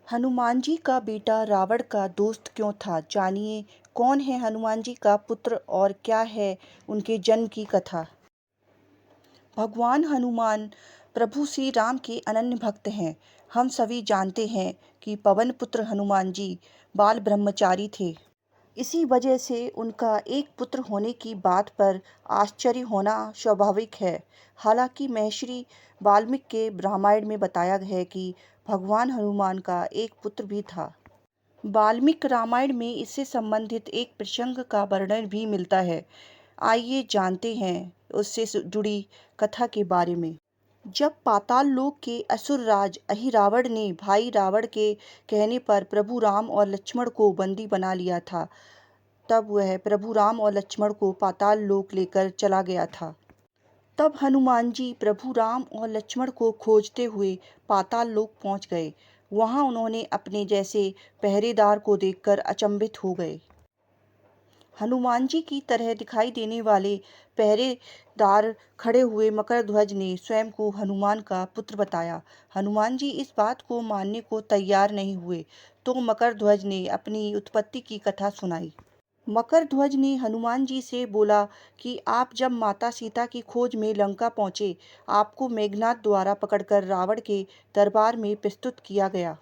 हनुमान जी का बेटा रावण का दोस्त क्यों था? जानिए कौन है हनुमान जी का पुत्र और क्या है उनके जन्म की कथा। भगवान हनुमान प्रभु श्री राम के अनन्य भक्त हैं। हम सभी जानते हैं कि पवन पुत्र हनुमान जी बाल ब्रह्मचारी थे। इसी वजह से उनका एक पुत्र होने की बात पर आश्चर्य होना स्वाभाविक है। हालांकि महर्षि वाल्मीकि के रामायण में बताया है कि भगवान हनुमान का एक पुत्र भी था। वाल्मीकि रामायण में इससे संबंधित एक प्रसंग का वर्णन भी मिलता है। आइए जानते हैं उससे जुड़ी कथा के बारे में। जब पाताल लोक के असुर राज अहिरावण ने भाई रावण के कहने पर प्रभु राम और लक्ष्मण को बंदी बना लिया था, तब वह प्रभु राम और लक्ष्मण को पाताल लोक लेकर चला गया था। तब हनुमान जी प्रभु राम और लक्ष्मण को खोजते हुए पाताल लोक पहुंच गए। वहां उन्होंने अपने जैसे पहरेदार को देखकर अचंभित हो गए। हनुमान जी की तरह दिखाई देने वाले पहरेदार खड़े हुए मकरध्वज ने स्वयं को हनुमान का पुत्र बताया। हनुमान जी इस बात को मानने को तैयार नहीं हुए, तो मकरध्वज ने अपनी उत्पत्ति की कथा सुनाई। मकरध्वज ने हनुमान जी से बोला कि आप जब माता सीता की खोज में लंका पहुंचे, आपको मेघनाद द्वारा पकड़कर रावण के दरबार में प्रस्तुत किया गया।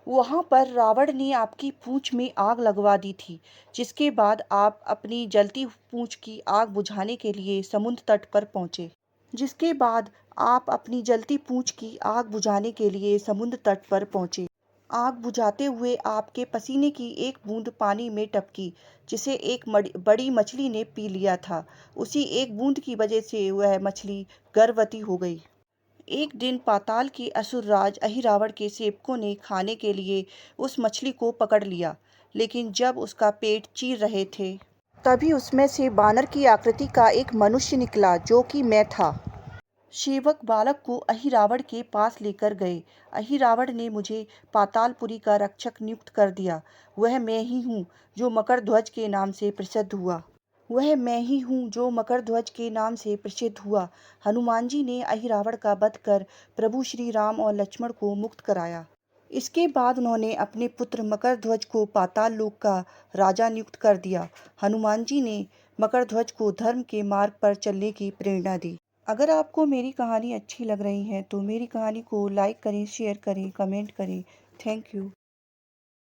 वहां पर रावण ने आपकी पूंछ में आग लगवा दी थी, जिसके बाद आप अपनी जलती पूंछ की आग बुझाने के लिए समुद्र तट पर पहुंचे। जिसके बाद आप अपनी जलती पूंछ की आग बुझाने के लिए समुद्र तट पर पहुंचे। आग बुझाते हुए आपके पसीने की एक बूंद पानी में टपकी, जिसे एक बड़ी मछली ने पी लिया था। उसी एक बूंद की वजह से वह मछली गर्भवती हो गई। एक दिन पाताल के असुरराज अहिरावण के सेवकों ने खाने के लिए उस मछली को पकड़ लिया, लेकिन जब उसका पेट चीर रहे थे, तभी उसमें से बानर की आकृति का एक मनुष्य निकला, जो कि मैं था। सेवक बालक को अहिरावण के पास लेकर गए। अहिरावण ने मुझे पातालपुरी का रक्षक नियुक्त कर दिया। वह मैं ही हूँ जो मकरध्वज के नाम से प्रसिद्ध हुआ। हनुमान जी ने अहिरावण का वध कर प्रभु श्री राम और लक्ष्मण को मुक्त कराया। इसके बाद उन्होंने अपने पुत्र मकरध्वज को पाताल लोक का राजा नियुक्त कर दिया। हनुमान जी ने मकरध्वज को धर्म के मार्ग पर चलने की प्रेरणा दी। अगर आपको मेरी कहानी अच्छी लग रही है तो मेरी कहानी को लाइक करें, शेयर करें, कमेंट करें। Thank you.